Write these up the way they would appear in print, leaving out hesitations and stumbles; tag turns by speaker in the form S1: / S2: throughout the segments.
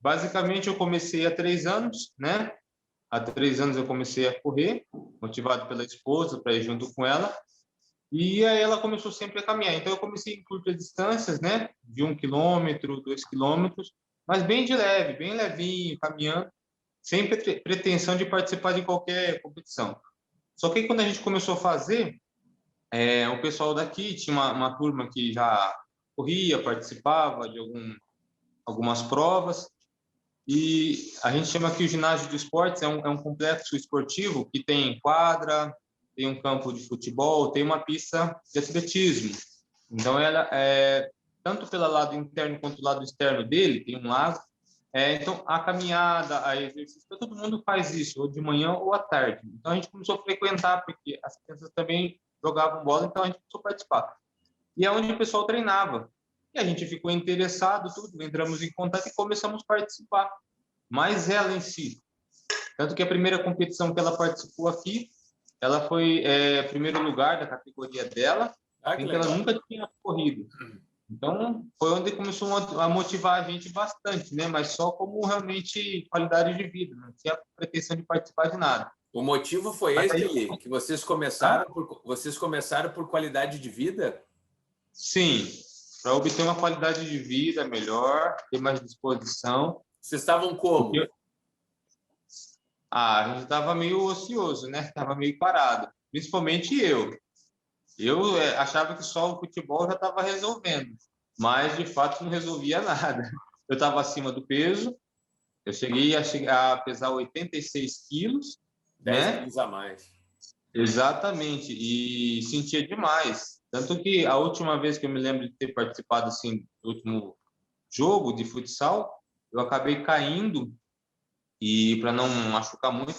S1: Basicamente, eu comecei há 3 anos, né? Há 3 anos eu comecei a correr, motivado pela esposa, para ir junto com ela. E aí ela começou sempre a caminhar. Então, eu comecei em curtas distâncias, né? De 1 quilômetro, 2 quilômetros, mas bem de leve, bem levinho, caminhando, sem pretensão de participar de qualquer competição. Só que quando a gente começou a fazer, o pessoal daqui tinha uma turma que já corria, participava de algumas provas, e a gente chama aqui o ginásio de esportes, é um complexo esportivo que tem quadra, tem um campo de futebol, tem uma pista de atletismo. Então, ela tanto pelo lado interno quanto pelo lado externo dele, tem um lago. Então, a caminhada, a exercício, todo mundo faz isso, ou de manhã ou à tarde. Então, a gente começou a frequentar, porque as crianças também jogavam bola, então a gente começou a participar. E é onde o pessoal treinava. E a gente ficou interessado, tudo, entramos em contato e começamos a participar. Mas ela em si, tanto que a primeira competição que ela participou aqui, ela foi primeiro lugar da categoria dela, em que ela nunca tinha corrido. Então, foi onde começou a motivar a gente bastante, né? Mas só como realmente qualidade de vida, não tinha pretensão de participar de nada.
S2: O motivo foi
S1: Mas
S2: esse,
S1: aí,
S2: que vocês começaram por qualidade de vida?
S1: sim, para obter uma qualidade de vida melhor, ter mais disposição.
S2: Vocês estavam como?
S1: Porque, a gente estava meio ocioso, né? Estava meio parado, principalmente eu. Eu achava que só o futebol já estava resolvendo, mas de fato não resolvia nada. Eu estava acima do peso, eu cheguei a pesar 86 quilos,
S2: 10
S1: né?
S2: quilos a mais.
S1: Exatamente, e sentia demais. Tanto que a última vez que eu me lembro de ter participado assim, do último jogo de futsal, eu acabei caindo e para não machucar muito,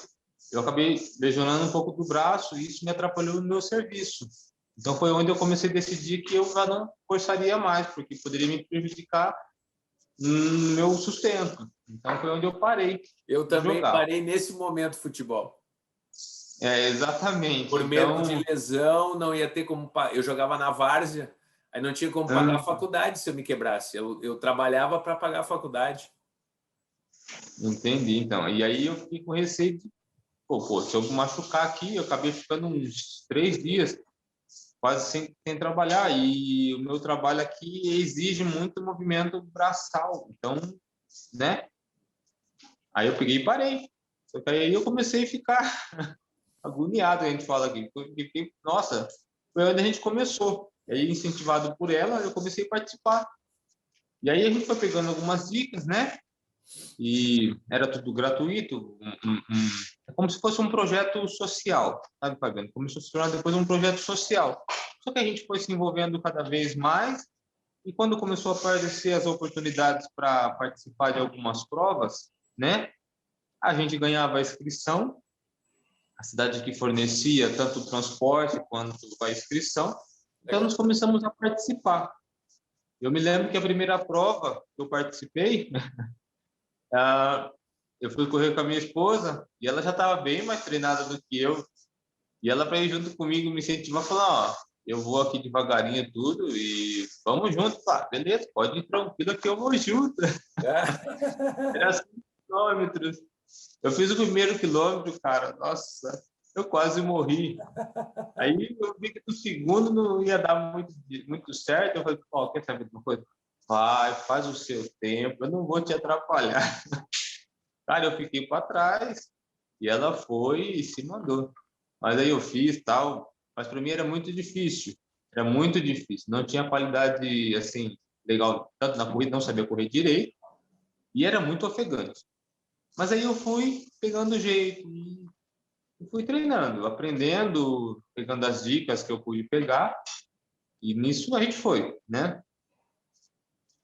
S1: eu acabei lesionando um pouco do braço e isso me atrapalhou no meu serviço. Então foi onde eu comecei a decidir que eu já não forçaria mais, porque poderia me prejudicar no meu sustento. Então foi onde eu parei
S2: Eu
S1: de
S2: também
S1: jogar.
S2: parei nesse momento futebol.
S1: Exatamente.
S2: Por medo de
S1: Então,
S2: lesão, não ia ter como. Eu jogava na várzea, aí não tinha como pagar a faculdade se eu me quebrasse. Eu trabalhava para pagar a faculdade.
S1: entendi. Então, e aí eu fiquei com receio de, se eu machucar aqui, eu acabei ficando uns 3 dias quase sem trabalhar. E o meu trabalho aqui exige muito movimento braçal. Então, né? Aí eu peguei e parei. Só que aí eu comecei a ficar agoniado, a gente fala aqui. Fiquei, nossa, foi onde a gente começou. E aí, incentivado por ela, eu comecei a participar. E aí a gente foi pegando algumas dicas, né? E era tudo gratuito, é como se fosse um projeto social, sabe, Fabiano? Começou a se tornar depois um projeto social. Só que a gente foi se envolvendo cada vez mais, e quando começou a aparecer as oportunidades para participar de algumas provas, né? A gente ganhava a inscrição, a cidade que fornecia tanto o transporte quanto a inscrição, então nós começamos a participar. Eu me lembro que a primeira prova que eu participei, eu fui correr com a minha esposa e ela já estava bem mais treinada do que eu. E ela, para ir junto comigo, me incentivou a falar: ó, eu vou aqui devagarinho tudo e vamos junto. Pá, beleza, pode ir tranquilo que eu vou junto. Era 5 quilômetros. Eu fiz o primeiro quilômetro, cara, nossa, eu quase morri. Aí eu vi que no segundo não ia dar muito certo. Eu falei: ó, quer saber de uma coisa? Vai, faz o seu tempo, eu não vou te atrapalhar. Cara, eu fiquei para trás e ela foi e se mandou. Mas aí eu fiz tal, mas para mim era muito difícil. Era muito difícil. Não tinha qualidade assim legal tanto na corrida, não sabia correr direito e era muito ofegante. Mas aí eu fui pegando jeito e fui treinando, aprendendo, pegando as dicas que eu pude pegar e nisso a gente foi, né?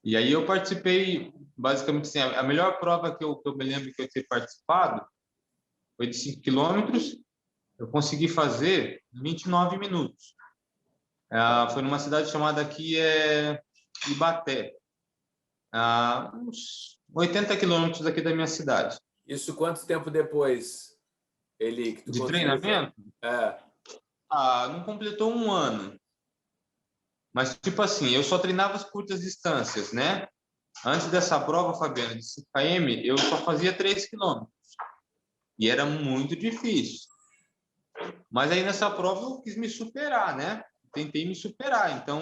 S1: E aí eu participei, basicamente assim, a melhor prova que eu me lembro que eu ter participado foi de 5 quilômetros. Eu consegui fazer em 29 minutos. Foi numa cidade chamada aqui Ibaté, uns 80 quilômetros daqui da minha cidade.
S2: Isso quanto tempo depois, Eli, que tu
S1: De
S2: conseguiu fazer?
S1: treinamento? Não completou um ano. Mas, tipo assim, eu só treinava as curtas distâncias, né? Antes dessa prova, Fabiana, de 5 km, eu só fazia 3 quilômetros. E era muito difícil. Mas aí nessa prova eu quis me superar, né? Tentei me superar. Então,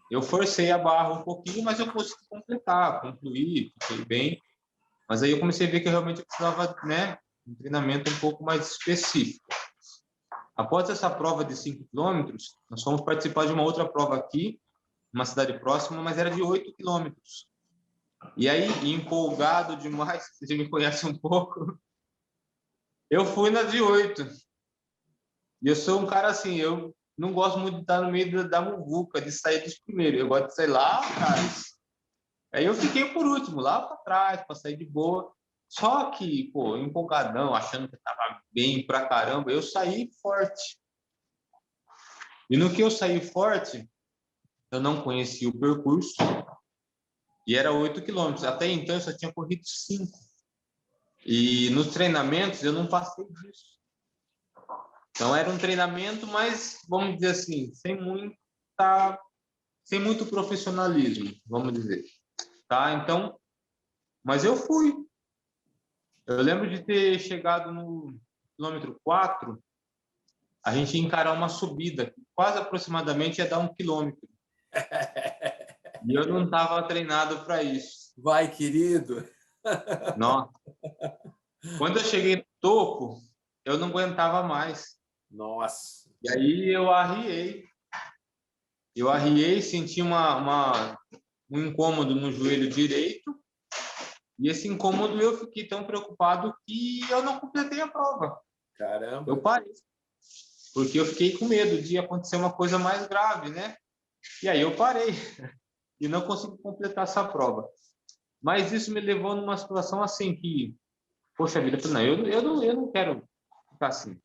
S1: eu forcei a barra um pouquinho, mas eu consegui completar, concluir, fiquei bem. Mas aí eu comecei a ver que eu realmente precisava, né, um treinamento um pouco mais específico. Após essa prova de 5 quilômetros, nós fomos participar de uma outra prova aqui, uma cidade próxima, mas era de 8 quilômetros. E aí, empolgado demais, você já me conhece um pouco, eu fui na de 8. E eu sou um cara assim, eu não gosto muito de estar no meio da muvuca, de sair dos primeiros. Eu gosto de sair lá atrás. Aí eu fiquei por último, lá para trás, para sair de boa. Só que, pô, empolgadão, achando que estava bem pra caramba, eu saí forte. E no que eu saí forte, eu não conhecia o percurso e era 8 quilômetros. Até então eu só tinha corrido 5. E nos treinamentos eu não passei disso. Então era um treinamento, mas vamos dizer assim, sem muito profissionalismo, vamos dizer, tá? Então, mas eu fui. Eu lembro de ter chegado no quilômetro 4, a gente ia encarar uma subida, quase aproximadamente ia dar 1 quilômetro. E eu não estava treinado para isso.
S2: Vai, querido.
S1: Nossa. Quando eu cheguei no topo, eu não aguentava mais.
S2: Nossa.
S1: E aí eu arriei. Senti um incômodo no joelho direito. E esse incômodo eu fiquei tão preocupado que eu não completei a prova.
S2: Caramba.
S1: Eu parei. Porque eu fiquei com medo de acontecer uma coisa mais grave, né? E aí eu parei. E não consegui completar essa prova. Mas isso me levou numa situação assim que, poxa vida, não, eu não quero ficar assim.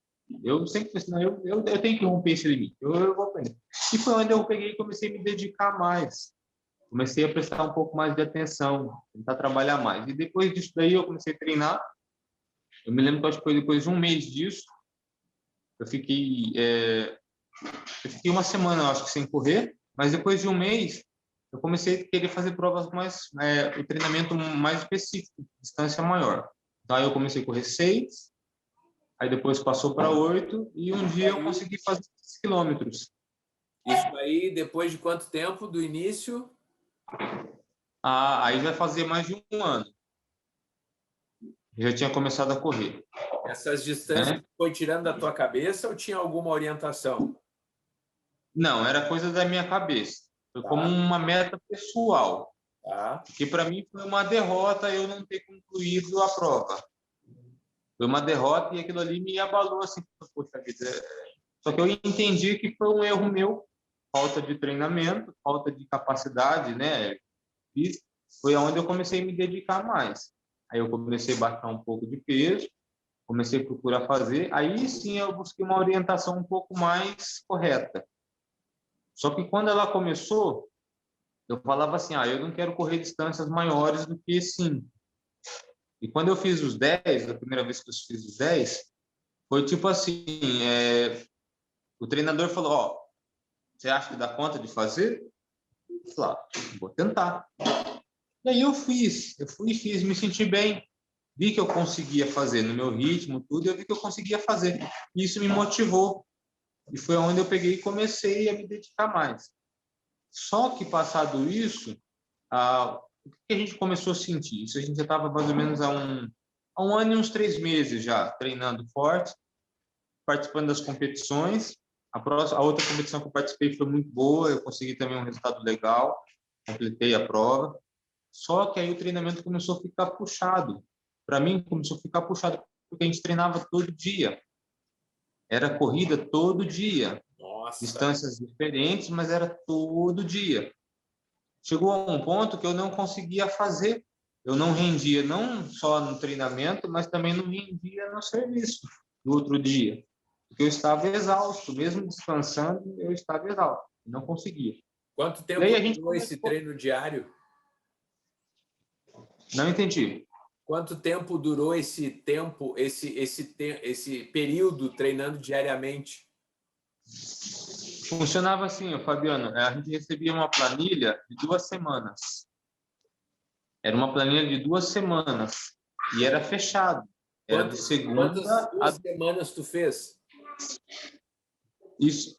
S1: Eu sempre pensei, não, eu tenho que romper esse limite, eu vou aprender. E foi onde eu peguei e comecei a me dedicar mais. Comecei a prestar um pouco mais de atenção, tentar trabalhar mais. E depois disso daí eu comecei a treinar. Eu me lembro que acho que foi depois de um mês disso, eu fiquei uma semana, acho que sem correr, mas depois de um mês eu comecei a querer fazer provas o treinamento mais específico, distância maior. Então aí eu comecei a correr 6, aí depois passou para 8 e um dia eu consegui fazer 6 quilômetros.
S2: Isso aí, depois de quanto tempo do início?
S1: Aí vai fazer mais de um ano. Eu já tinha começado a correr.
S2: Essas distâncias foi tirando da tua cabeça ou tinha alguma orientação?
S1: Não, era coisa da minha cabeça. Foi como uma meta pessoal. Que para mim foi uma derrota eu não ter concluído a prova. Foi uma derrota e aquilo ali me abalou assim, poxa vida. Só que eu entendi que foi um erro meu, falta de treinamento, falta de capacidade, né? E foi onde eu comecei a me dedicar mais. Aí eu comecei a baixar um pouco de peso, comecei a procurar fazer, aí sim eu busquei uma orientação um pouco mais correta. Só que quando ela começou, eu falava assim, eu não quero correr distâncias maiores do que 5. E quando eu fiz os 10, a primeira vez que eu fiz os 10, foi tipo assim, o treinador falou, você acha que dá conta de fazer? Eu falei, vou tentar. E aí eu fui e fiz, me senti bem. Vi que eu conseguia fazer no meu ritmo, tudo, e eu vi que eu conseguia fazer. E isso me motivou. E foi onde eu peguei e comecei a me dedicar mais. Só que, passado isso, o que a gente começou a sentir? Isso a gente já estava mais ou menos há um ano e uns 3 meses já, treinando forte, participando das competições. A outra competição que eu participei foi muito boa, eu consegui também um resultado legal, completei a prova. Só que aí o treinamento começou a ficar puxado. Para mim, começou a ficar puxado, porque a gente treinava todo dia. Era corrida todo dia.
S2: Nossa.
S1: Distâncias diferentes, mas era todo dia. Chegou a um ponto que eu não conseguia fazer. Eu não rendia não só no treinamento, mas também não rendia no serviço no outro dia. Porque eu estava exausto, mesmo descansando, eu estava exausto. Não conseguia.
S2: Quanto tempo durou esse treino diário?
S1: Não entendi.
S2: Quanto tempo durou esse período treinando diariamente?
S1: Funcionava assim, Fabiano, a gente recebia uma planilha de 2 semanas. Era uma planilha de 2 semanas e era fechado. Era de segunda
S2: Quantas
S1: a
S2: 2 semanas tu fez?
S1: isso.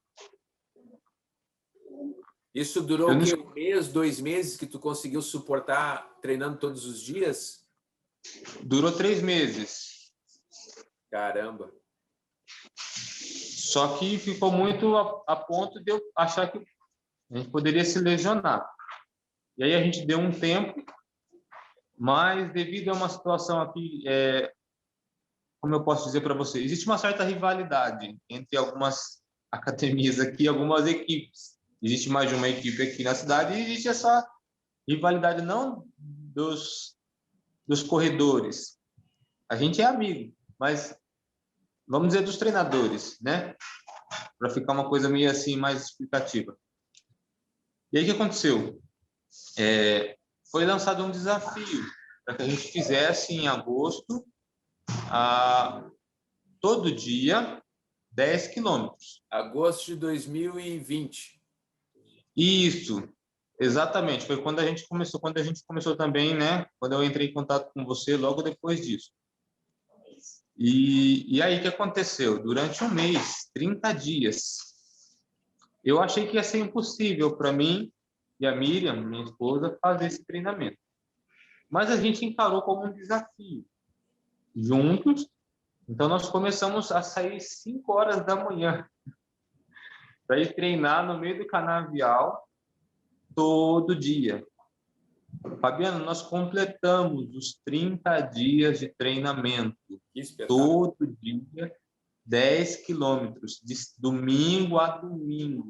S2: Isso durou
S1: Eu
S2: o
S1: não...
S2: quê? 1 mês, 2 meses que tu conseguiu suportar treinando todos os dias?
S1: Durou 3 meses.
S2: Caramba.
S1: Só que ficou muito a ponto de eu achar que a gente poderia se lesionar. E aí a gente deu um tempo, mas devido a uma situação aqui, como eu posso dizer para você, existe uma certa rivalidade entre algumas academias aqui e algumas equipes. Existe mais de uma equipe aqui na cidade e existe essa rivalidade não dos corredores. A gente é amigo, mas vamos dizer dos treinadores, né? Para ficar uma coisa meio assim mais explicativa. E aí o que aconteceu? Foi lançado um desafio para que a gente fizesse em agosto, todo dia, 10 quilômetros.
S2: Agosto de 2020.
S1: Isso, exatamente. Foi quando a gente começou também, né? Quando eu entrei em contato com você, logo depois disso. E aí o que aconteceu? Durante um mês, 30 dias, eu achei que ia ser impossível para mim e a Miriam, minha esposa, fazer esse treinamento. Mas a gente encarou como um desafio. Juntos, então nós começamos a sair 5 horas da manhã para ir treinar no meio do canavial todo dia. Fabiano, nós completamos os 30 dias de treinamento.
S2: Que espetáculo.
S1: Todo dia, 10 quilômetros, de domingo a domingo.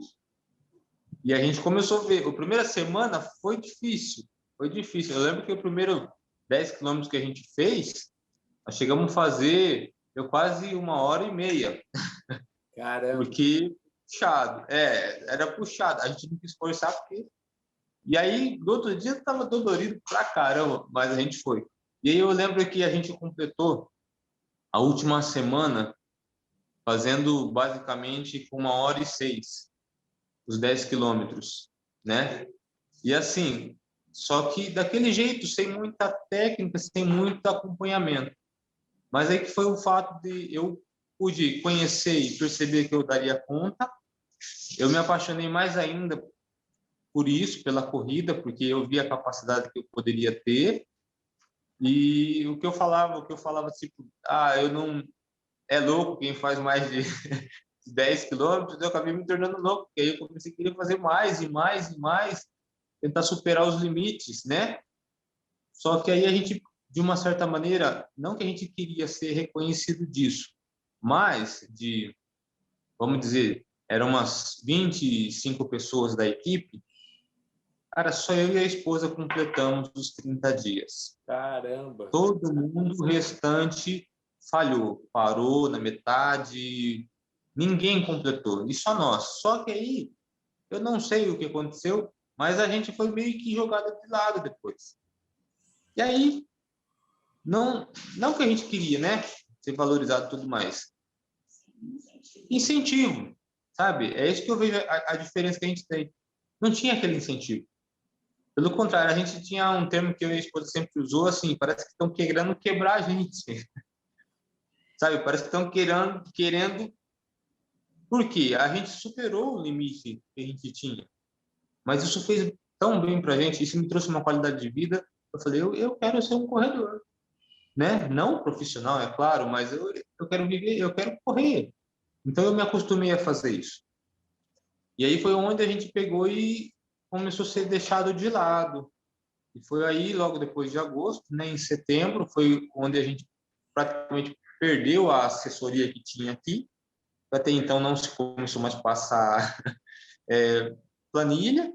S1: E a gente começou a ver. A primeira semana foi difícil. Foi difícil. Eu lembro que o primeiro 10 quilômetros que a gente fez, nós chegamos a fazer quase 1 hora e meia.
S2: Caramba.
S1: Porque puxado. Era puxado. A gente não quis forçar porque... E aí, no outro dia, estava dolorido pra caramba, mas a gente foi. E aí eu lembro que a gente completou a última semana fazendo basicamente 1 hora e 6, os 10 quilômetros, né? E assim, só que daquele jeito, sem muita técnica, sem muito acompanhamento. Mas aí que foi o fato de eu pude conhecer e perceber que eu daria conta. Eu me apaixonei mais ainda por isso, pela corrida, porque eu vi a capacidade que eu poderia ter. E o que eu falava tipo, eu não... É louco quem faz mais de 10 quilômetros, eu acabei me tornando louco, porque aí eu comecei a querer fazer mais e mais e mais, tentar superar os limites, né? Só que aí a gente, de uma certa maneira, não que a gente queria ser reconhecido disso, mas vamos dizer, eram umas 25 pessoas da equipe, cara, só eu e a esposa completamos os 30 dias.
S2: Caramba.
S1: Todo mundo, o restante, falhou, parou na metade, ninguém completou, e só nós. Só que aí, eu não sei o que aconteceu, mas a gente foi meio que jogado de lado depois. E aí, não que a gente queria, né, ser valorizado e tudo mais. Incentivo, sabe? É isso que eu vejo a diferença que a gente tem. Não tinha aquele incentivo. Pelo contrário, a gente tinha um termo que eu e a esposa sempre usou, assim, parece que estão querendo quebrar a gente. Sabe? Parece que estão querendo... Por quê? A gente superou o limite que a gente tinha. Mas isso fez tão bem para a gente, isso me trouxe uma qualidade de vida. Eu falei, eu quero ser um corredor, né? Não profissional, é claro, mas eu quero viver, eu quero correr. Então eu me acostumei a fazer isso. E aí foi onde a gente pegou e começou a ser deixado de lado. E foi aí, logo depois de agosto, né, em setembro, foi onde a gente praticamente perdeu a assessoria que tinha aqui. Até então não se começou mais a passar planilha,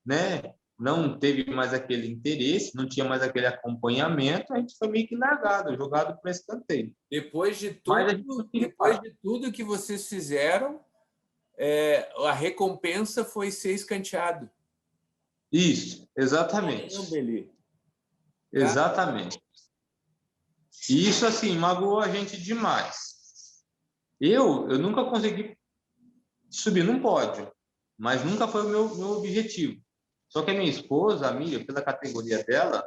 S1: né? Não teve mais aquele interesse, não tinha mais aquele acompanhamento, a gente foi meio que largado, jogado para escanteio.
S2: Depois de
S1: Mas a
S2: tudo,
S1: gente conseguiu
S2: depois
S1: parar.
S2: de tudo que vocês fizeram, a recompensa foi ser escanteado.
S1: Isso,
S2: Caramba,
S1: exatamente.
S2: Eli.
S1: Exatamente. E isso, assim, magoou a gente demais. Eu nunca consegui subir num pódio, mas nunca foi o meu objetivo. Só que a minha esposa, a Miriam, pela categoria dela,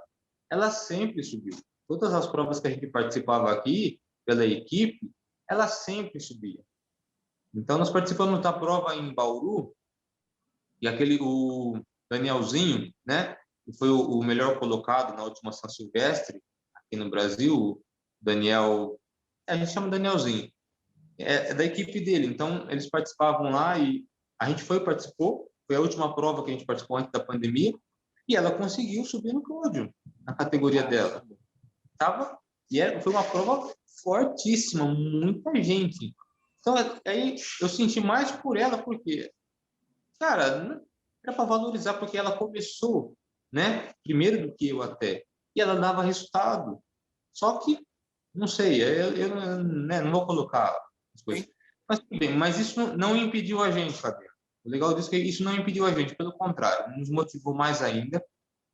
S1: ela sempre subiu. Todas as provas que a gente participava aqui, pela equipe, ela sempre subia. Então, nós participamos da prova em Bauru, e o Danielzinho, né, que foi o melhor colocado na última São Silvestre, aqui no Brasil, o Daniel, a gente chama Danielzinho, é da equipe dele. Então, eles participavam lá e a gente participou, foi a última prova que a gente participou antes da pandemia, e ela conseguiu subir no pódio, na categoria dela. Foi uma prova fortíssima, muita gente. Então, aí eu senti mais por ela, porque, cara, não era para valorizar, porque ela começou, né, primeiro do que eu até, e ela dava resultado. Só que, não sei, eu né, não vou colocar as coisas. Mas tudo bem, mas isso não impediu a gente, Fabiano. O legal disso é que isso não impediu a gente, pelo contrário, nos motivou mais ainda.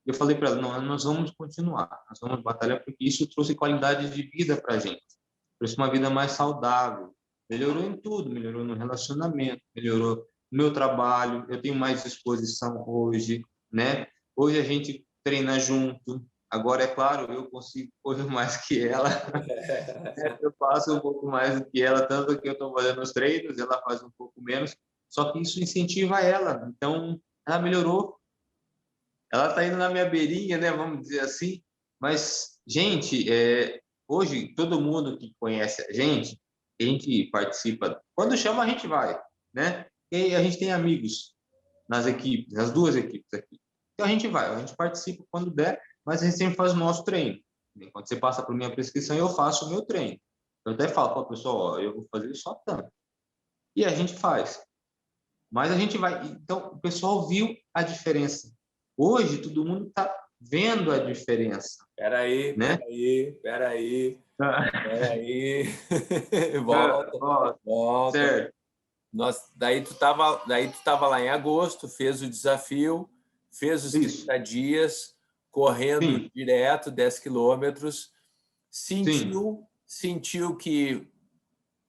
S1: Eu falei para ela, não, nós vamos continuar, nós vamos batalhar, porque isso trouxe qualidade de vida para a gente, trouxe uma vida mais saudável, melhorou em tudo, melhorou no relacionamento, melhorou no meu trabalho, eu tenho mais disposição hoje, né? Hoje a gente treina junto, agora, é claro, eu consigo correr mais que ela, eu faço um pouco mais do que ela, tanto que eu estou fazendo os treinos, ela faz um pouco menos, só que isso incentiva ela, então ela melhorou. Ela está indo na minha beirinha, né? Vamos dizer assim. Mas, gente, hoje todo mundo que conhece a gente participa. Quando chama, a gente vai, né? E a gente tem amigos nas equipes, nas duas equipes aqui. Então a gente vai, a gente participa quando der, mas a gente sempre faz o nosso treino. Quando você passa por minha prescrição, eu faço o meu treino. Eu até falo para o pessoal, ó, eu vou fazer só tanto. E a gente faz. Mas a gente vai. Então, o pessoal viu a diferença. Hoje, todo mundo está vendo a diferença.
S2: Peraí,
S1: Né?
S2: peraí. Volta, volta.
S1: Certo.
S2: Daí tu tava lá em agosto, fez o desafio, fez os 30 dias, correndo
S1: Sim.
S2: direto, 10 quilômetros.
S1: Sim.
S2: Sentiu que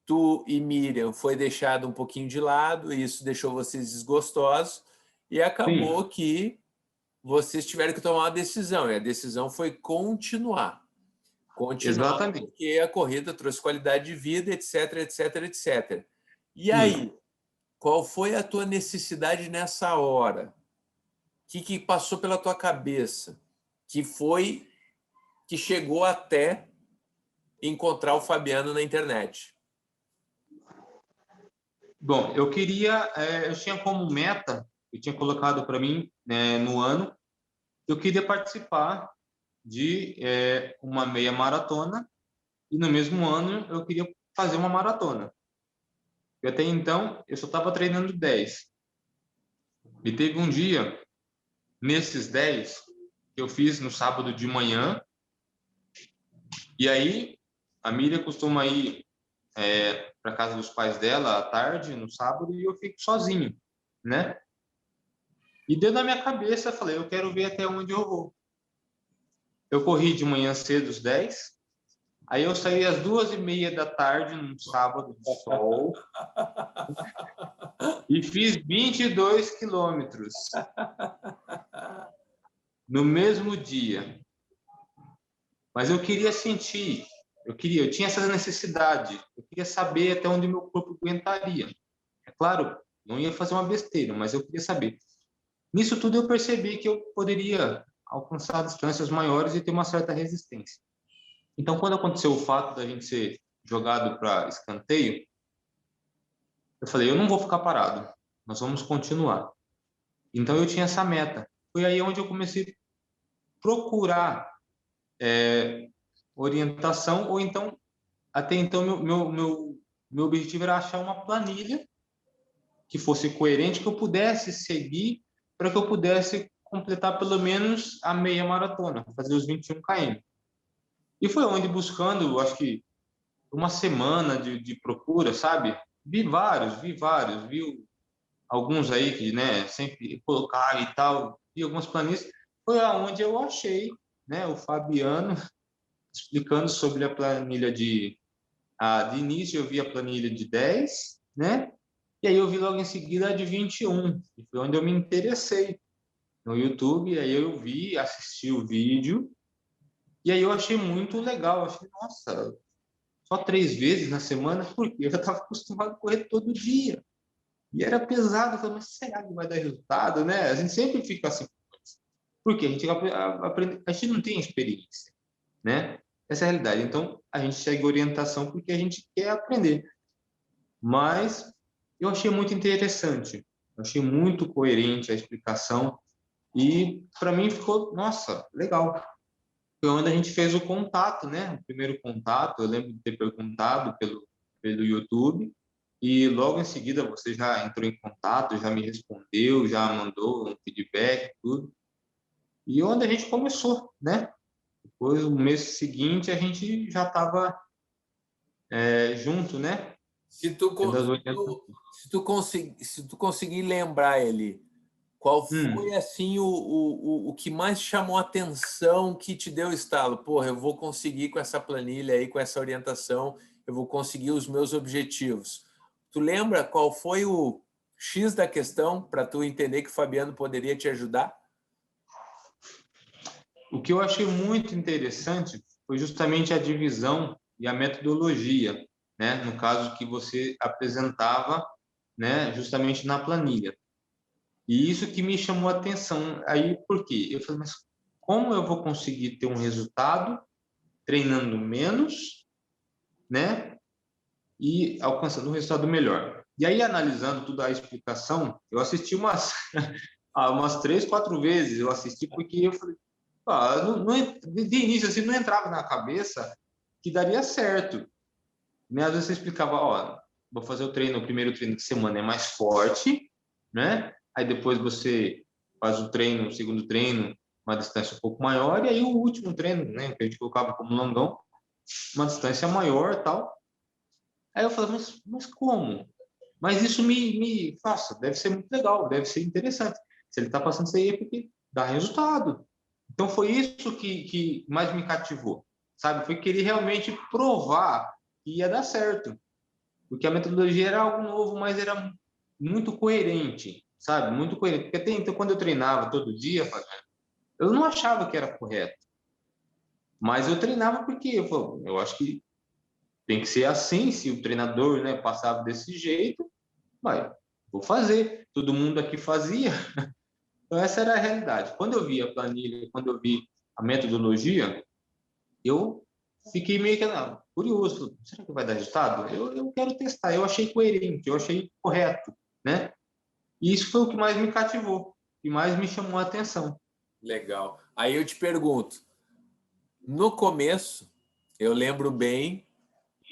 S2: tu e Miriam foi deixado um pouquinho de lado, e isso deixou vocês desgostosos, e acabou
S1: Sim.
S2: que vocês tiveram que tomar uma decisão, e a decisão foi continuar.
S1: Exatamente.
S2: Porque a corrida trouxe qualidade de vida, etc, etc, etc. E
S1: Sim.
S2: aí, qual foi a tua necessidade nessa hora? O que passou pela tua cabeça? Que chegou até encontrar o Fabiano na internet?
S1: Bom, eu tinha como meta, eu tinha colocado para mim, né, no ano, eu queria participar de uma meia maratona, e no mesmo ano eu queria fazer uma maratona. E até então eu só estava treinando 10. E teve um dia, nesses 10, que eu fiz no sábado de manhã, e aí a Miriam costuma ir para casa dos pais dela à tarde, no sábado, e eu fico sozinho, né? E deu na minha cabeça, falei, eu quero ver até onde eu vou. Eu corri de manhã cedo os 10, aí eu saí às 2h30 da tarde, num sábado de sol, e fiz 22 quilômetros no mesmo dia. Mas eu queria sentir, eu tinha essa necessidade, eu queria saber até onde meu corpo aguentaria. É claro, não ia fazer uma besteira, mas eu queria saber. Nisso tudo eu percebi que eu poderia alcançar distâncias maiores e ter uma certa resistência. Então, quando aconteceu o fato da gente ser jogado para escanteio, eu falei, eu não vou ficar parado, nós vamos continuar. Então, eu tinha essa meta. Foi aí onde eu comecei a procurar orientação, ou então, até então, meu objetivo era achar uma planilha que fosse coerente, que eu pudesse seguir, para que eu pudesse completar pelo menos a meia maratona, fazer os 21 km. E foi onde, buscando, acho que uma semana de procura, sabe? Vi alguns aí que, né, sempre colocaram e tal, vi algumas planilhas. Foi aonde eu achei, né, o Fabiano explicando sobre a planilha de início eu vi a planilha de 10, né? E aí eu vi logo em seguida a de 21, e foi onde eu me interessei no YouTube, aí eu vi, assisti o vídeo, E aí eu achei muito legal, eu achei, nossa, só 3 vezes na semana, porque eu já estava acostumado a correr todo dia. E era pesado, eu falei, mas será que vai dar resultado, né? A gente sempre fica assim, porque a gente não tem experiência, né? Essa é a realidade. Então, a gente segue orientação porque a gente quer aprender. Mas eu achei muito interessante, eu achei muito coerente a explicação e para mim ficou, nossa, legal. Foi onde a gente fez o contato, né? O primeiro contato, eu lembro de ter perguntado pelo YouTube e logo em seguida você já entrou em contato, já me respondeu, já mandou um feedback, tudo. E onde a gente começou, né? Depois, no mês seguinte, a gente já estava junto, né?
S2: Se tu,
S1: Tendo
S2: con-
S1: as
S2: se
S1: orientações.
S2: tu, se tu conseguir lembrar ele, qual foi assim o que mais chamou a atenção, que te deu estalo? Porra, eu vou conseguir com essa planilha aí, com essa orientação, eu vou conseguir os meus objetivos. Tu lembra qual foi o X da questão para tu entender que o Fabiano poderia te ajudar?
S1: O que eu achei muito interessante foi justamente a divisão e a metodologia, né? No caso que você apresentava, né? Justamente na planilha. E isso que me chamou a atenção. Aí, por quê? Eu falei, mas como eu vou conseguir ter um resultado treinando menos, né? E alcançando um resultado melhor? E aí, analisando toda a explicação, eu assisti umas, umas 3, 4 vezes. Eu assisti porque eu falei, de início assim, não entrava na cabeça que daria certo. Né? Às vezes você explicava, ó, vou fazer o primeiro treino de semana é mais forte, né? Aí depois você faz o treino, o segundo treino, uma distância um pouco maior, e aí o último treino, né, que a gente colocava como longão, uma distância maior, tal. Aí eu falava, mas como? Mas isso nossa, deve ser muito legal, deve ser interessante. Se ele está passando isso aí é porque dá resultado. Então foi isso que mais me cativou, sabe? Foi querer realmente provar que ia dar certo, porque a metodologia era algo novo, mas era muito coerente, sabe? Muito coerente. Porque até então, quando eu treinava todo dia, eu não achava que era correto, mas eu treinava porque eu acho que tem que ser assim, se o treinador, né, passava desse jeito, vai, vou fazer. Todo mundo aqui fazia. Então essa era a realidade. Quando eu vi a planilha, quando eu vi a metodologia, eu fiquei meio que curioso. Será que vai dar resultado? Eu quero testar. Eu achei coerente, eu achei correto, né? E isso foi o que mais me cativou, que mais me chamou a atenção.
S2: Legal. Aí eu te pergunto, no começo, eu lembro bem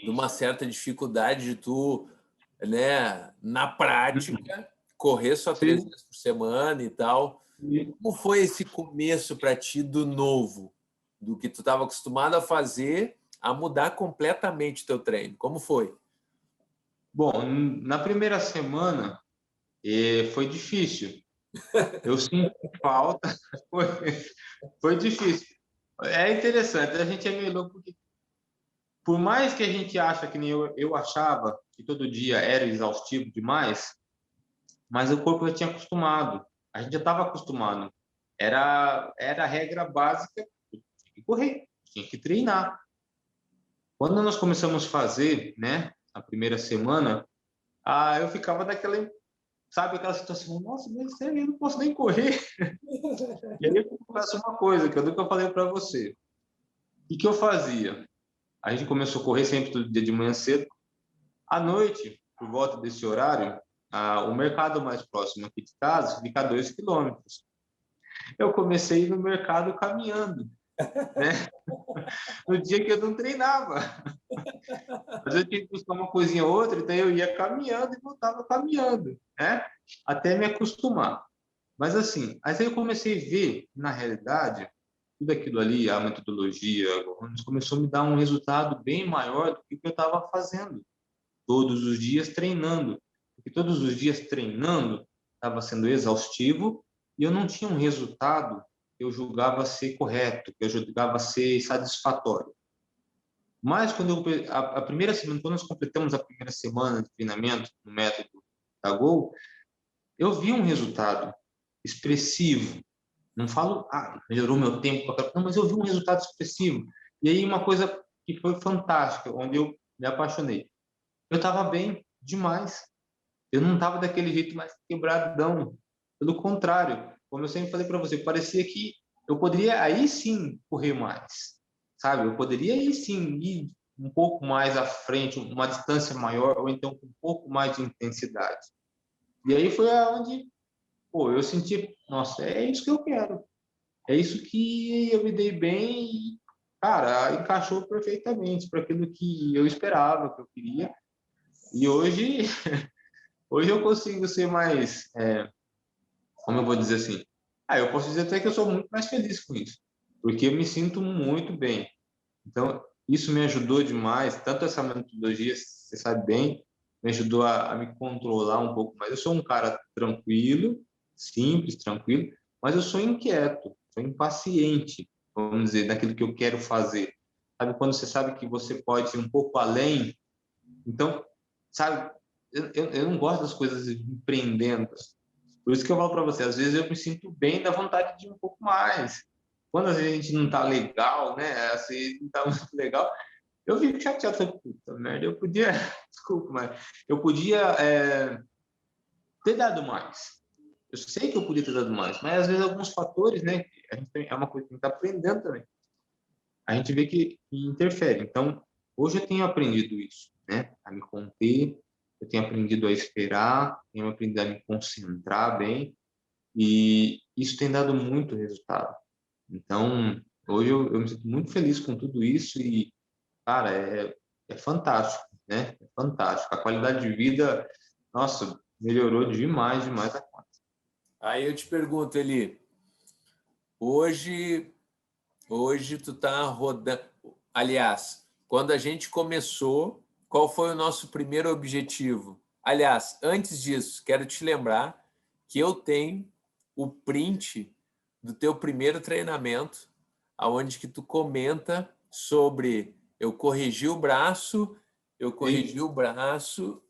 S2: de uma certa dificuldade de tu, né, na prática, correr só três
S1: Sim.
S2: vezes por semana e tal. Como foi esse começo para ti do novo, do que tu estava acostumado a fazer, a mudar completamente teu treino? Como foi?
S1: Bom, na primeira semana foi difícil. Eu senti falta, foi, foi difícil. É interessante, a gente é meio louco porque por mais que a gente acha que nem eu achava que todo dia era exaustivo demais, mas o corpo já tinha acostumado. A gente já estava acostumado. Era a regra básica, tinha que correr, tinha que treinar. Quando nós começamos a fazer, né, a primeira semana, eu ficava daquela, sabe, aquela situação, nossa, mas sério, eu não posso nem correr. E aí eu confesso uma coisa que eu nunca falei para você. O que eu fazia? A gente começou a correr sempre todo dia de manhã cedo. À noite, por volta desse horário, o mercado mais próximo aqui de casa fica a 2 km. Eu comecei a ir no mercado caminhando, né? No dia que eu não treinava. Mas eu tinha que buscar uma coisinha ou outra, então eu ia caminhando e voltava caminhando, né? Até me acostumar. Mas assim, aí eu comecei a ver, na realidade, tudo aquilo ali, a metodologia, começou a me dar um resultado bem maior do que eu estava fazendo todos os dias treinando. Porque todos os dias treinando estava sendo exaustivo e eu não tinha um resultado que eu julgava ser correto, que eu julgava ser satisfatório. Mas quando a primeira semana, quando nós completamos a primeira semana de treinamento no método da Gol, eu vi um resultado expressivo, Não falo, melhorou meu tempo, não, mas eu vi um resultado expressivo. E aí uma coisa que foi fantástica, onde eu me apaixonei. Eu estava bem demais. Eu não estava daquele jeito mais quebradão. Pelo contrário, como eu sempre falei para você, parecia que eu poderia aí sim correr mais, sabe? Eu poderia aí sim ir um pouco mais à frente, uma distância maior, ou então com um pouco mais de intensidade. E aí foi aonde, pô, eu senti, nossa, é isso que eu quero. É isso que eu me dei bem e, cara, encaixou perfeitamente para aquilo que eu esperava, que eu queria. E hoje eu consigo ser mais, como eu vou dizer assim, eu posso dizer até que eu sou muito mais feliz com isso, porque eu me sinto muito bem. Então, isso me ajudou demais, tanto essa metodologia, você sabe bem, me ajudou a me controlar um pouco mais. Eu sou um cara tranquilo, simples, tranquilo, mas eu sou inquieto, sou impaciente, vamos dizer, daquilo que eu quero fazer. Sabe, quando você sabe que você pode ir um pouco além, então, sabe, eu não gosto das coisas empreendendas. Por isso que eu falo para você, às vezes eu me sinto bem da vontade de ir um pouco mais. Quando às vezes a gente não tá legal, né? Assim, não tá muito legal, eu fico chateado, falei, puta merda, eu podia, desculpa, mas eu podia ter dado mais. Eu sei que eu podia ter dado mais, mas às vezes alguns fatores, né? A gente é uma coisa que a gente está aprendendo também. A gente vê que interfere. Então, hoje eu tenho aprendido isso, né? A me conter, eu tenho aprendido a esperar, tenho aprendido a me concentrar bem, e isso tem dado muito resultado. Então, hoje eu me sinto muito feliz com tudo isso e, cara, é fantástico, né? É fantástico. A qualidade de vida, nossa, melhorou demais, demais a conta.
S2: Aí eu te pergunto, Eli, hoje, hoje tu tá rodando. Aliás, quando a gente começou, qual foi o nosso primeiro objetivo? Aliás, antes disso, quero te lembrar que eu tenho o print do teu primeiro treinamento, aonde que tu comenta sobre eu corrigi o braço,
S1: Sim,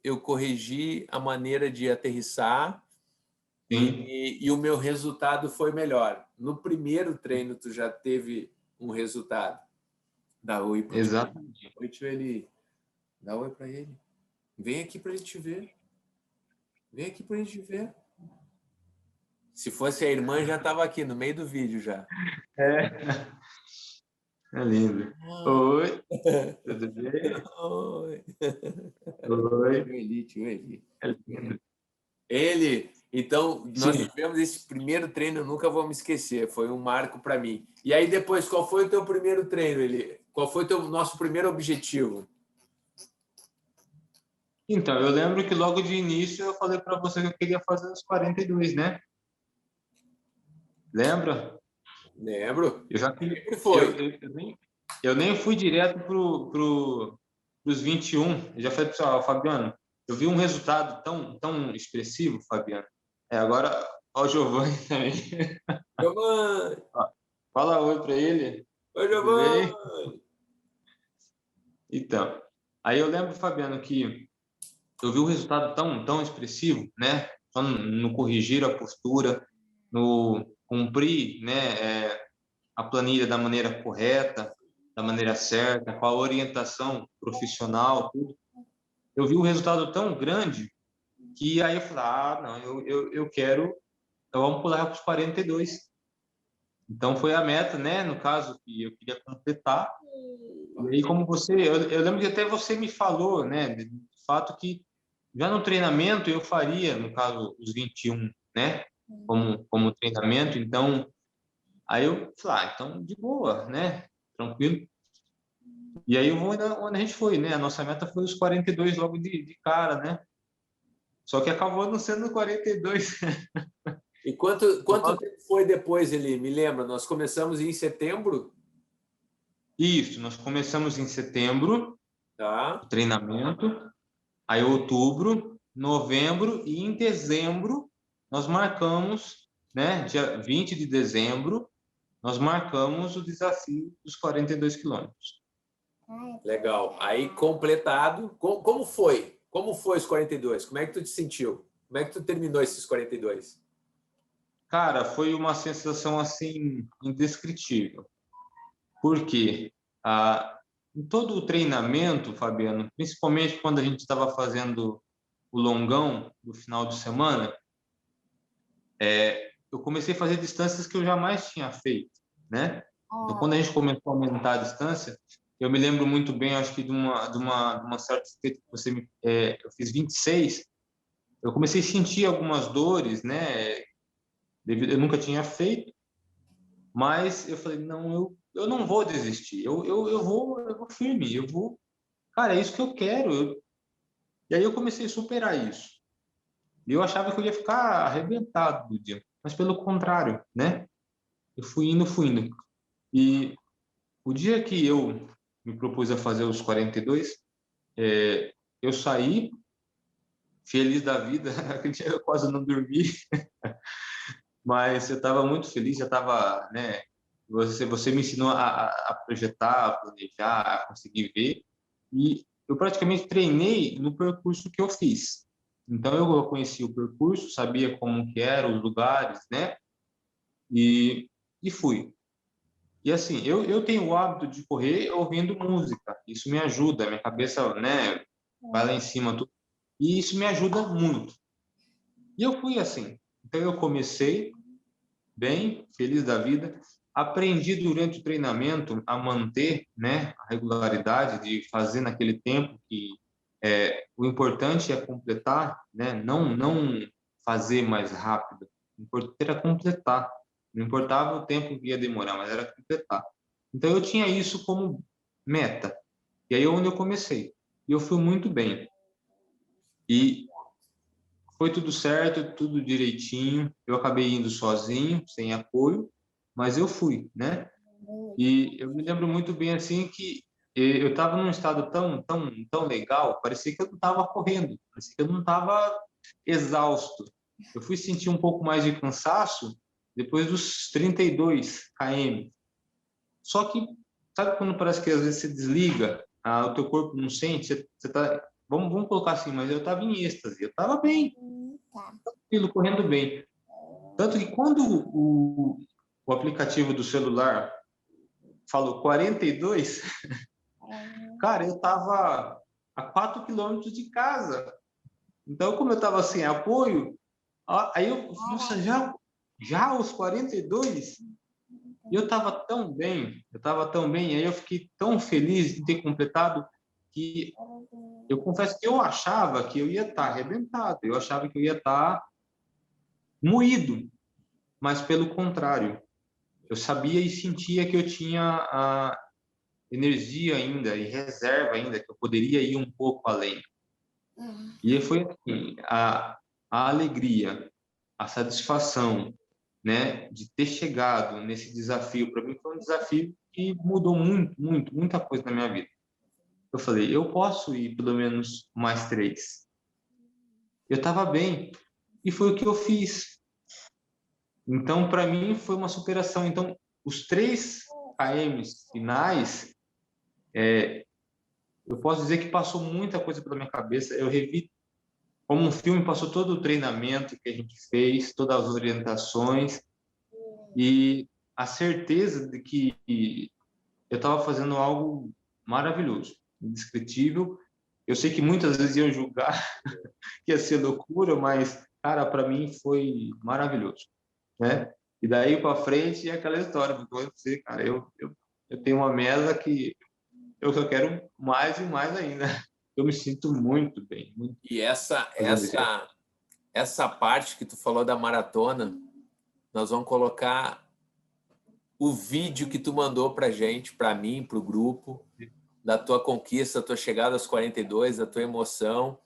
S2: eu corrigi a maneira de aterrissar
S1: sim,
S2: e o meu resultado foi melhor. No primeiro treino tu já teve um resultado. Dá oi pro tio Eli.
S1: exatamente.
S2: Oi, tio Eli. Dá oi para ele. Vem aqui para ele te ver. Vem aqui para ele te ver. Se fosse a irmã, já estava aqui no meio do vídeo já.
S1: É, é lindo. Oi, tudo bem?
S2: Oi.
S1: Oi,
S2: Tio Eli, tio Eli.
S1: é lindo.
S2: Ele, então, nós
S1: Sim,
S2: tivemos esse primeiro treino, eu nunca vou me esquecer, foi um marco para mim. E aí depois, qual foi o teu primeiro treino, Eli? Qual foi o teu nosso primeiro objetivo?
S1: então, eu lembro que logo de início eu falei para você que eu queria fazer os 42, né? Lembra?
S2: Lembro.
S1: Eu já queria,
S2: Sempre foi.
S1: eu nem fui direto pros 21. Eu já falei para o Fabiano, eu vi um resultado tão expressivo, Fabiano. Agora, ó, o Giovanni também.
S2: Giovanni!
S1: Fala oi para ele.
S2: Oi,
S1: Tudo bem?
S2: Giovanni!
S1: Então, aí eu lembro, Fabiano, que eu vi o resultado tão expressivo, né? Só no corrigir a postura, no cumprir, né, a planilha da maneira correta, da maneira certa, com a orientação profissional, tudo. Eu vi o resultado tão grande que aí eu falei, não, eu quero, então vamos pular para os 42. Então foi a meta, né? No caso que eu queria completar. E aí, como você, eu lembro que até você me falou, né? De fato que já no treinamento eu faria, no caso, os 21, né? Como treinamento. Então, aí eu falei, então de boa, né? Tranquilo. E aí eu vou onde a gente foi, né? A nossa meta foi os 42 logo de cara, né? Só que acabou não sendo 42.
S2: E quanto tempo foi depois, Eli? Me lembra, nós começamos em setembro,
S1: Isso, nós começamos em setembro, o
S2: tá?
S1: treinamento, aí outubro, novembro e em dezembro nós marcamos, né? Dia 20 de dezembro, nós marcamos o desafio dos 42 quilômetros.
S2: Legal. Aí completado, como foi? Como foi os 42? Como é que tu te sentiu? Como é que tu terminou esses 42?
S1: Cara, foi uma sensação assim indescritível. Por quê? Em todo o treinamento, Fabiano, principalmente quando a gente estava fazendo o longão do final de semana, eu comecei a fazer distâncias que eu jamais tinha feito, né? Então, quando a gente começou a aumentar a distância, eu me lembro muito bem, acho que de uma certa feita que eu fiz 26, eu comecei a sentir algumas dores, né? Eu nunca tinha feito, mas eu falei, não, eu não vou desistir, eu vou firme, cara, é isso que eu quero. E aí eu comecei a superar isso. E eu achava que eu ia ficar arrebentado do dia, mas pelo contrário, né? Eu fui indo, fui indo. E o dia que eu me propus a fazer os 42, eu saí feliz da vida, eu quase não dormi, mas eu estava muito feliz, já estava, né? Você me ensinou a projetar, a planejar, a conseguir ver, e eu praticamente treinei no percurso que eu fiz. Então eu conheci o percurso, sabia como que eram os lugares, né? E, e fui. E assim, eu tenho o hábito de correr ouvindo música. Isso me ajuda, minha cabeça, né, vai lá em cima, tudo. E isso me ajuda muito. E eu fui assim. Então eu comecei bem, feliz da vida. Aprendi durante o treinamento a manter, né, a regularidade de fazer naquele tempo que o importante é completar, né, não fazer mais rápido. O importante era completar. Não importava o tempo que ia demorar, mas era completar. Então eu tinha isso como meta. E aí é onde eu comecei. E eu fui muito bem. E foi tudo certo, tudo direitinho. Eu acabei indo sozinho, sem apoio, mas eu fui, né? E eu me lembro muito bem assim que eu estava num estado tão legal, parecia que eu não estava correndo, parecia que eu não estava exausto. Eu fui sentir um pouco mais de cansaço depois dos 32 km. Só que sabe quando parece que às vezes você desliga, o teu corpo não sente, você tá, vamos colocar assim, mas eu estava em êxtase, eu estava bem, tranquilo, correndo bem. Tanto que quando o aplicativo do celular falou 42, cara, eu estava a 4 quilômetros de casa. Então, como eu estava sem apoio, aí eu, nossa, já os 42? E eu estava tão bem, aí eu fiquei tão feliz de ter completado que eu confesso que eu achava que eu ia estar arrebentado, eu achava que eu ia estar moído, mas pelo contrário, eu sabia e sentia que eu tinha a energia ainda e reserva ainda, que eu poderia ir um pouco além. E foi assim, a alegria, a satisfação, né, de ter chegado nesse desafio. Para mim foi um desafio que mudou muita coisa na minha vida. Eu falei, eu posso ir pelo menos mais 3. Eu estava bem e foi o que eu fiz. Então, para mim foi uma superação. Então, os 3 km finais, eu posso dizer que passou muita coisa pela minha cabeça. Eu revi como um filme, passou todo o treinamento que a gente fez, todas as orientações e a certeza de que eu estava fazendo algo maravilhoso, indescritível. Eu sei que muitas vezes iam julgar que ia ser loucura, mas, cara, para mim foi maravilhoso, né? E daí para frente é aquela história, porque você, cara, eu tenho uma meta que eu só quero mais e mais ainda. Eu me sinto muito bem, muito
S2: E essa,
S1: fazendo isso.
S2: essa, essa parte que tu falou da maratona, nós vamos colocar o vídeo que tu mandou pra gente, pra mim, pro grupo, da tua conquista, da tua chegada aos 42, da tua emoção,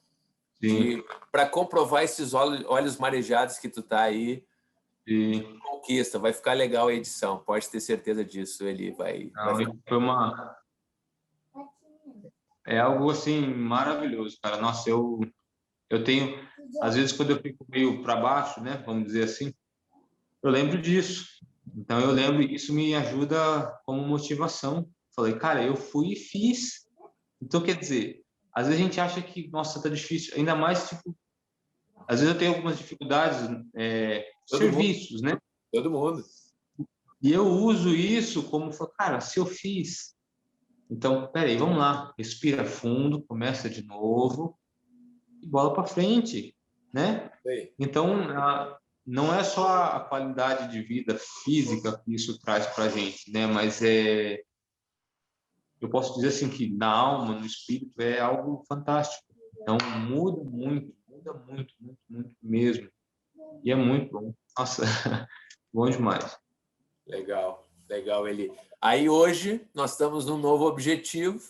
S1: Sim,
S2: para comprovar esses olhos marejados que tu tá aí de
S1: sim.
S2: conquista. Vai ficar legal a edição, pode ter certeza disso. Ele vai
S1: Não,
S2: ficar.
S1: foi é algo assim maravilhoso, cara. Nossa, eu tenho, às vezes quando eu fico meio para baixo, né, vamos dizer assim, eu lembro disso. Então eu lembro, isso me ajuda como motivação. Falei, cara, eu fui e fiz. Então quer dizer, às vezes a gente acha que, nossa, tá difícil, ainda mais tipo, às vezes eu tenho algumas dificuldades
S2: Todo mundo.
S1: serviços, né?
S2: Todo mundo.
S1: E eu uso isso como, cara, se eu fiz, então, peraí, vamos lá, respira fundo, começa de novo e bola para frente, né?
S2: Sim.
S1: Então, não é só a qualidade de vida física que isso traz para a gente, né? Mas eu posso dizer assim que na alma, no espírito, é algo fantástico. Então, muda muito, muito, muito mesmo. E é muito bom. Nossa, bom demais.
S2: Legal, Eli. Aí hoje nós estamos num novo objetivo,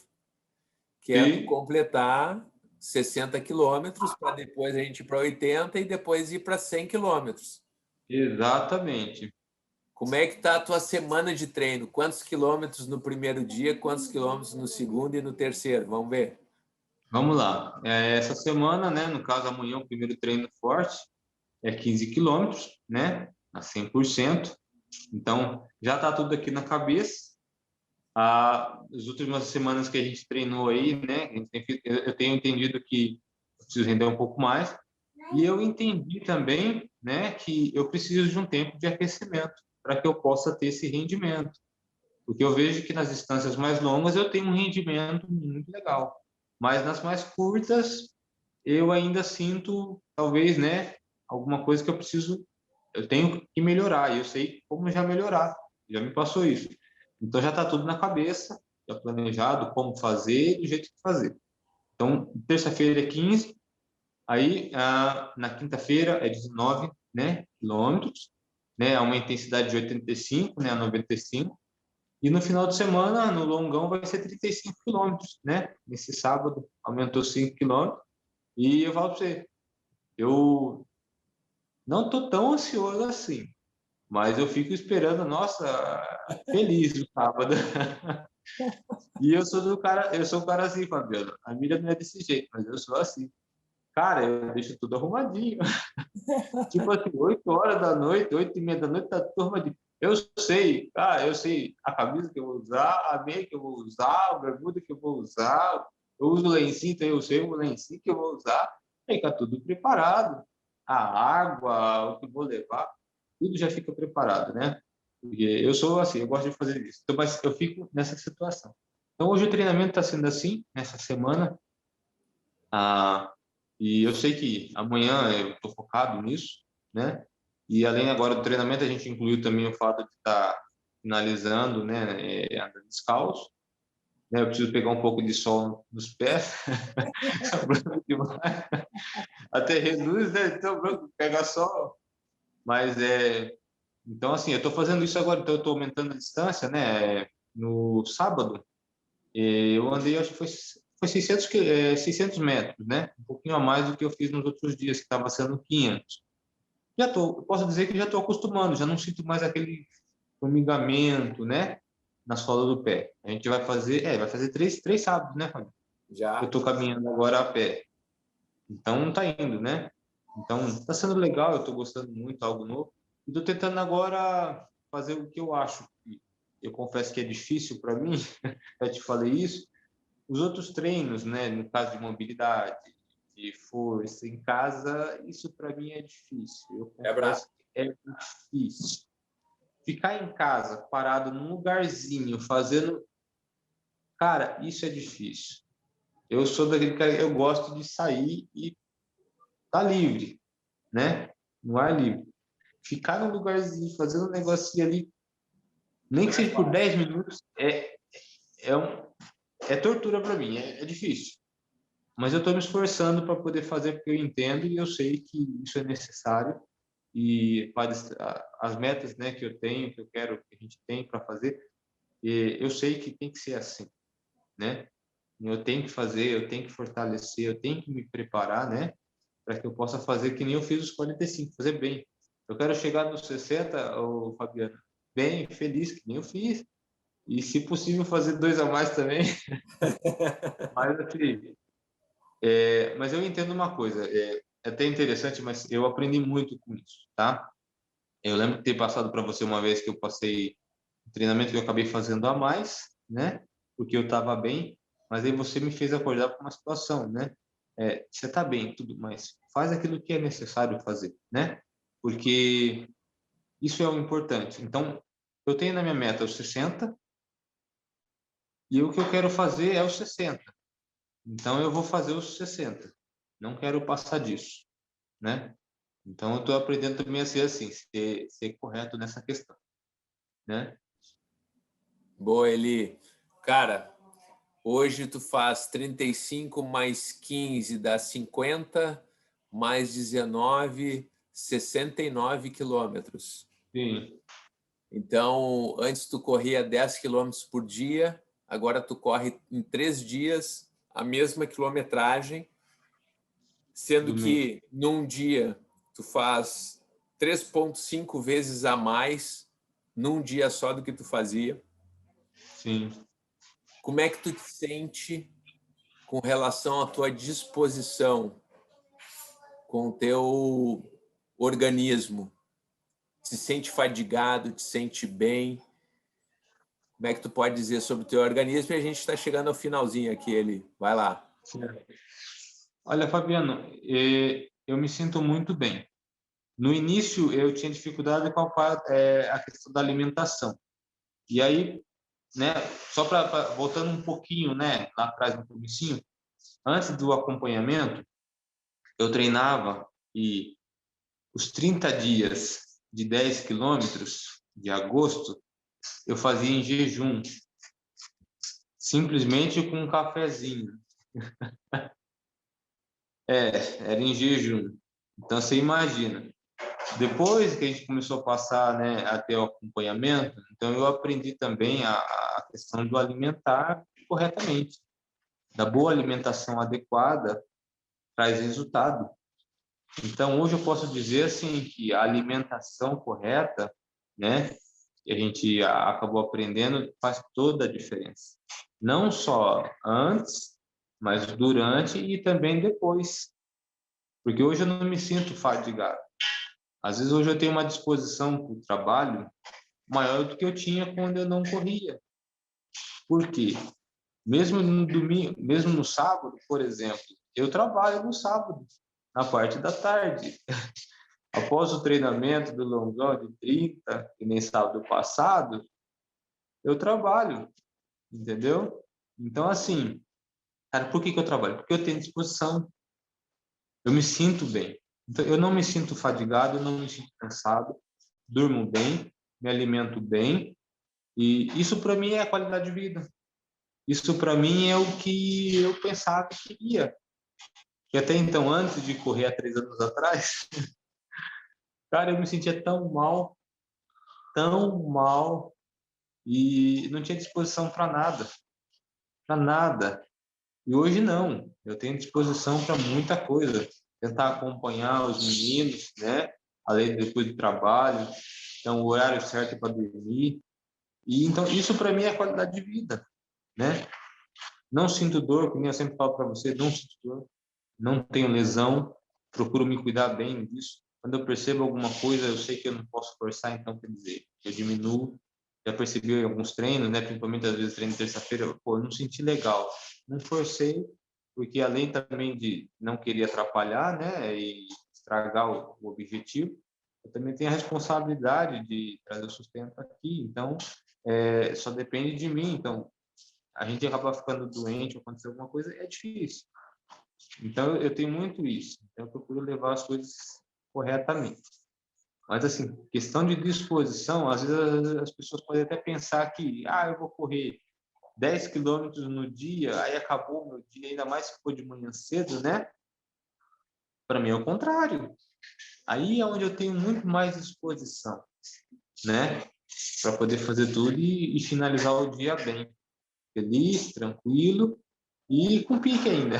S2: que é
S1: Sim,
S2: completar 60 quilômetros para depois a gente ir para 80 e depois ir para 100 quilômetros.
S1: exatamente.
S2: Como é que está a tua semana de treino? Quantos quilômetros no primeiro dia, quantos quilômetros no segundo e no terceiro? Vamos ver.
S1: Vamos lá. Essa semana, né, no caso amanhã, o primeiro treino forte é 15 quilômetros, né, a 100%. Então, já está tudo aqui na cabeça. As últimas semanas que a gente treinou aí, né, eu tenho entendido que eu preciso render um pouco mais. E eu entendi também, né, que eu preciso de um tempo de aquecimento para que eu possa ter esse rendimento. Porque eu vejo que nas distâncias mais longas eu tenho um rendimento muito legal, mas nas mais curtas eu ainda sinto, talvez, né, alguma coisa que eu tenho que melhorar, e eu sei como já melhorar, já me passou isso. Então já está tudo na cabeça, já planejado como fazer e do jeito que fazer. Então, terça-feira é 15, aí na quinta-feira é 19, né, quilômetros, né, a uma intensidade de 85, né, a 95. E no final de semana, no longão, vai ser 35 quilômetros, né? Nesse sábado, aumentou 5 quilômetros. E eu falo para você, eu não estou tão ansioso assim, mas eu fico esperando, nossa, feliz no sábado. E eu sou um cara assim, Fabiano. A Miriam não é desse jeito, mas eu sou assim. Cara, eu deixo tudo arrumadinho. Tipo assim, 8 horas da noite, 8 e meia da noite, tá tudo arrumadinho. Eu sei a camisa que eu vou usar, a meia que eu vou usar, a bermuda que eu vou usar, eu uso o lencinho, então eu sei o lencinho que eu vou usar, aí tá tudo preparado. A água, o que eu vou levar, tudo já fica preparado, né? Porque eu sou assim, eu gosto de fazer isso. Então, mas eu fico nessa situação. Então, hoje o treinamento está sendo assim, nessa semana. Ah, e eu sei que amanhã eu estou focado nisso, né? E além agora do treinamento, a gente incluiu também o fato de estar finalizando, né, andando descalço, né? Eu preciso pegar um pouco de sol nos pés, tá branco demais. Até reduz, né? Então, branco, pega sol. Mas então assim, eu estou fazendo isso agora, então eu estou aumentando a distância, né? No sábado, eu andei, acho que foi 600 metros, né? Um pouquinho a mais do que eu fiz nos outros dias, que estava sendo 500. Eu posso dizer que já estou acostumando, já não sinto mais aquele formigamento, né? Na sola do pé. A gente vai fazer três sábados, né, Fábio? Eu
S2: Já.
S1: estou caminhando agora a pé. Então, tá indo, né? Então, está sendo legal, eu estou gostando muito, algo novo. E estou tentando agora fazer o que eu acho. Eu confesso que é difícil para mim, eu te falei isso, os outros treinos, né, no caso de mobilidade, de força em casa, isso para mim é difícil. Eu
S2: É brabo.
S1: confesso que é difícil. Ficar em casa, parado num lugarzinho, fazendo. Cara, isso é difícil. Eu sou daquele cara, eu gosto de sair e tá livre, né? No ar livre. Ficar num lugarzinho, fazendo um negocinho ali, nem que
S2: Não é
S1: seja por
S2: fácil.
S1: 10 minutos, é, um, é tortura para mim, é difícil. Mas eu estou me esforçando para poder fazer porque eu entendo e eu sei que isso é necessário e para as metas, né, que eu tenho, que eu quero, que a gente tem para fazer, eu sei que tem que ser assim, né? Eu tenho que fazer, eu tenho que fortalecer, eu tenho que me preparar, né, para que eu possa fazer que nem eu fiz os 45, fazer bem. Eu quero chegar nos 60, ô, Fabiano, bem, feliz, que nem eu fiz. E, se possível, fazer 2 a mais também. Mas, assim, mas eu entendo uma coisa, é até interessante, mas eu aprendi muito com isso, tá? Eu lembro de ter passado para você uma vez que eu passei um treinamento que eu acabei fazendo a mais, né? Porque eu estava bem, mas aí você me fez acordar para uma situação, né? Você está bem, tudo, mas faz aquilo que é necessário fazer, né? porque isso é o importante. Então, eu tenho na minha meta os 60 e o que eu quero fazer é os 60. Então, eu vou fazer os 60. Não quero passar disso, né? Então, eu estou aprendendo também a ser assim, ser correto nessa questão, né?
S2: Boa, Eli. Cara, hoje tu faz 35 mais 15 dá 50, mais 19, 69 quilômetros.
S1: Sim.
S2: Então, antes tu corria 10 quilômetros por dia, agora tu corre em 3 dias a mesma quilometragem, sendo que num dia tu faz 3,5 vezes a mais num dia só do que tu fazia.
S1: Sim.
S2: Como é que tu te sente com relação à tua disposição com o teu organismo? Te sente fadigado, te sente bem? Como é que tu pode dizer sobre o teu organismo? E a gente está chegando ao finalzinho aqui, ele. Vai lá.
S1: Certo. Olha, Fabiano, eu me sinto muito bem. No início, eu tinha dificuldade com a questão da alimentação. E aí, né, só para voltando um pouquinho, né, lá atrás no comecinho, antes do acompanhamento, eu treinava e os 30 dias de 10 quilômetros de agosto, eu fazia em jejum, simplesmente com um cafezinho. Era em jejum. Então, você imagina. Depois que a gente começou a passar, né, a ter o acompanhamento, então eu aprendi também a questão do alimentar corretamente. Da boa alimentação adequada traz resultado. Então, hoje eu posso dizer assim que a alimentação correta, né, que a gente acabou aprendendo, faz toda a diferença. Não só antes, mas durante e também depois. Porque hoje eu não me sinto fadigado. Às vezes hoje eu tenho uma disposição para o trabalho maior do que eu tinha quando eu não corria. Por quê? Mesmo no domingo, mesmo no sábado, por exemplo, eu trabalho no sábado, na parte da tarde. Após o treinamento do longão de 30, que nem sábado passado, eu trabalho, entendeu? Então, assim, cara, por que eu trabalho? Porque eu tenho disposição, eu me sinto bem. Então, eu não me sinto fadigado, eu não me sinto cansado, durmo bem, me alimento bem, e isso para mim é a qualidade de vida. Isso para mim é o que eu pensava que queria. Que até então, antes de correr há 3 anos atrás, cara, eu me sentia tão mal, e não tinha disposição para nada. E hoje não, eu tenho disposição para muita coisa. Tentar acompanhar os meninos, né? Além depois do trabalho, então o horário certo para dormir. E então isso para mim é qualidade de vida, né? Não sinto dor, como eu sempre falo para você, não sinto dor, não tenho lesão, procuro me cuidar bem disso. Quando eu percebo alguma coisa, eu sei que eu não posso forçar, então quer dizer, eu diminuo. Já percebi em alguns treinos, né, principalmente às vezes treino de terça-feira, eu não senti legal, não forcei, porque além também de não querer atrapalhar, né, e estragar o objetivo, eu também tenho a responsabilidade de trazer o sustento aqui, então só depende de mim, então a gente acaba ficando doente ou acontecer alguma coisa, é difícil. Então, eu tenho muito isso. Então, eu procuro levar as coisas corretamente. Mas, assim, questão de disposição, às vezes as pessoas podem até pensar que, eu vou correr 10 quilômetros no dia, aí acabou o meu dia, ainda mais se for de manhã cedo, né? Para mim é o contrário. Aí é onde eu tenho muito mais disposição, né? Para poder fazer tudo e finalizar o dia bem. Feliz, tranquilo e com pique ainda.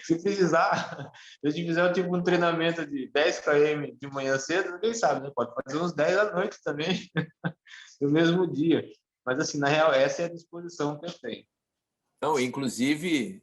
S1: Se precisar, se eu fizer tipo um treinamento de 10 km de manhã cedo, ninguém sabe, né? Pode fazer uns 10 à noite também, no mesmo dia. Mas assim, na real, essa é a disposição que eu tenho.
S2: Não, inclusive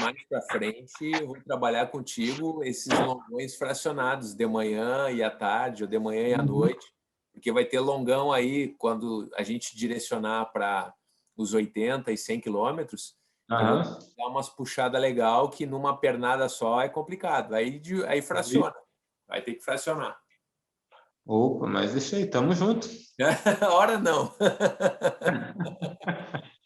S2: mais para frente, eu vou trabalhar contigo esses longões fracionados, de manhã e à tarde, ou de manhã e à noite, porque vai ter longão aí quando a gente direcionar para os 80 e 100 quilômetros, que eu vou
S1: Aham.
S2: dar umas puxadas legal que numa pernada só é complicado. Aí fraciona, vai ter que fracionar.
S1: Opa, mas deixa aí, tamo junto.
S2: Ora não.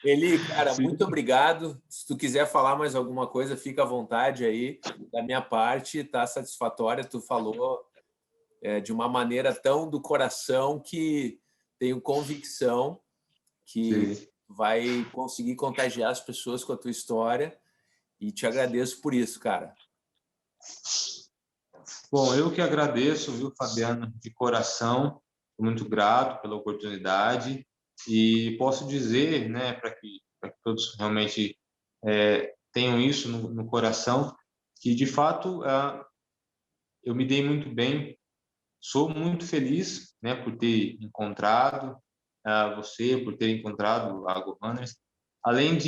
S2: Eli, cara,
S1: Sim.
S2: muito obrigado. Se tu quiser falar mais alguma coisa, fica à vontade aí. Da minha parte, tá satisfatória. Tu falou de uma maneira tão do coração que tenho convicção que
S1: Sim.
S2: vai conseguir contagiar as pessoas com a tua história e te agradeço por isso, cara.
S1: Bom, eu que agradeço, viu, Fabiano, de coração, muito grato pela oportunidade e posso dizer, né, para que todos realmente tenham isso no coração, que de fato eu me dei muito bem, sou muito feliz, né, por ter encontrado você, por ter encontrado a GoRunners, além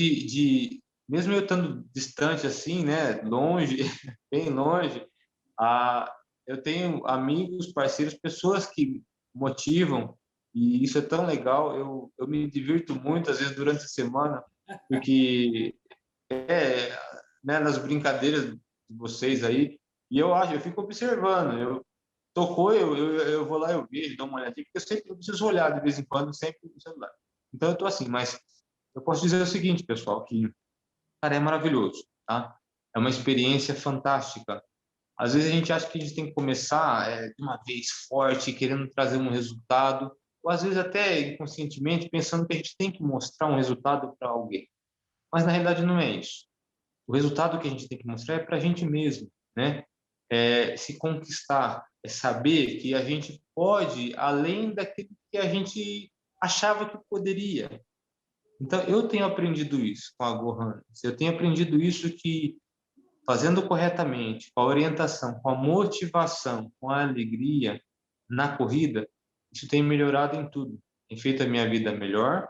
S1: mesmo eu estando distante assim, né, longe, bem longe, ah, eu tenho amigos, parceiros, pessoas que motivam, e isso é tão legal. Eu me divirto muito, às vezes, durante a semana, porque, né, nas brincadeiras de vocês aí, e eu fico observando. Tocou, eu vou lá, eu vejo, dou uma olhadinha, porque eu preciso olhar de vez em quando, sempre no celular. Então, eu tô assim, mas eu posso dizer o seguinte, pessoal, que, cara, é maravilhoso, tá? É uma experiência fantástica. Às vezes a gente acha que a gente tem que começar de uma vez forte, querendo trazer um resultado, ou às vezes até inconscientemente pensando que a gente tem que mostrar um resultado para alguém. Mas na realidade não é isso. O resultado que a gente tem que mostrar é para a gente mesmo, né? É se conquistar, é saber que a gente pode além daquilo que a gente achava que poderia. Então eu tenho aprendido isso com a Gohan. Eu tenho aprendido isso que fazendo corretamente, com a orientação, com a motivação, com a alegria na corrida, isso tem melhorado em tudo. Tem feito a minha vida melhor,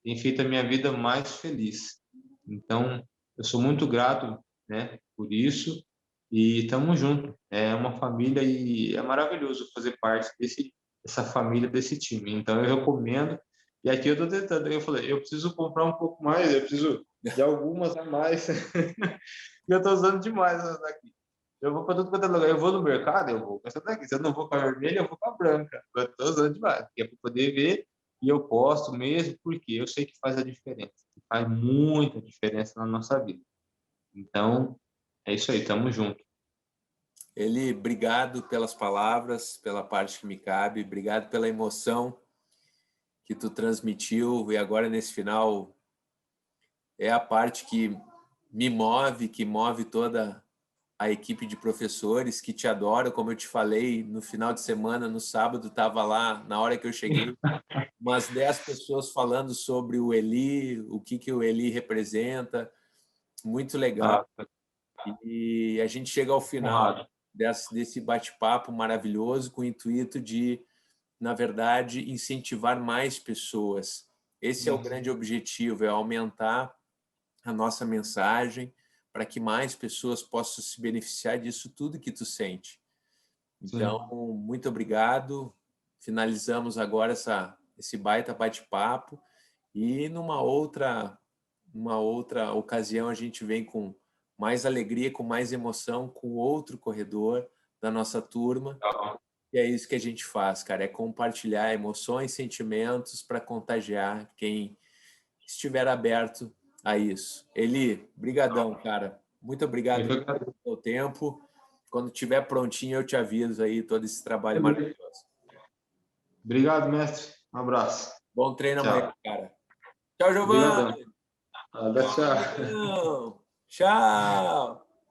S1: tem feito a minha vida mais feliz. Então, eu sou muito grato, né, por isso e estamos juntos. É uma família e é maravilhoso fazer parte dessa família, desse time. Então, eu recomendo. E aqui eu estou tentando. Eu falei, eu preciso comprar um pouco mais, eu preciso de algumas a mais. E eu estou usando demais essa daqui. Eu vou para tudo quanto é lugar. Eu vou no mercado, eu vou com essa daqui. Se eu não vou com a vermelha, eu vou com a branca. Eu estou usando demais, porque é para poder ver e eu posto mesmo, porque eu sei que faz a diferença. Que faz muita diferença na nossa vida. Então, é isso aí, tamo junto.
S2: Eli, obrigado pelas palavras, pela parte que me cabe, obrigado pela emoção que tu transmitiu e agora nesse final é a parte que me move, que move toda a equipe de professores que te adora, como eu te falei, no final de semana, no sábado, estava lá, na hora que eu cheguei, umas 10 pessoas falando sobre o Eli, o que o Eli representa, muito legal.
S1: Ah,
S2: E a gente chega ao final
S1: honrado.
S2: desse bate-papo maravilhoso com o intuito de, na verdade, incentivar mais pessoas. Esse é o grande objetivo, é aumentar a nossa mensagem para que mais pessoas possam se beneficiar disso tudo que tu sente. Então,
S1: Sim.
S2: muito obrigado. Finalizamos agora esse baita bate-papo e numa outra ocasião a gente vem com mais alegria, com mais emoção, com outro corredor da nossa turma.
S1: Tá.
S2: E é isso que a gente faz, cara, é compartilhar emoções, sentimentos para contagiar quem estiver aberto a isso. Eli, brigadão, cara. Muito
S1: Eu
S2: obrigado
S1: que
S2: pelo
S1: agradeço.
S2: teu tempo. Quando estiver prontinho, eu te aviso aí todo esse trabalho maravilhoso.
S1: Obrigado, mestre. Um abraço.
S2: Bom treino amanhã,
S1: Tchau.
S2: cara. Tchau,
S1: Obrigadão.
S2: Giovanni.
S1: Tchau.
S2: Tchau. Tchau.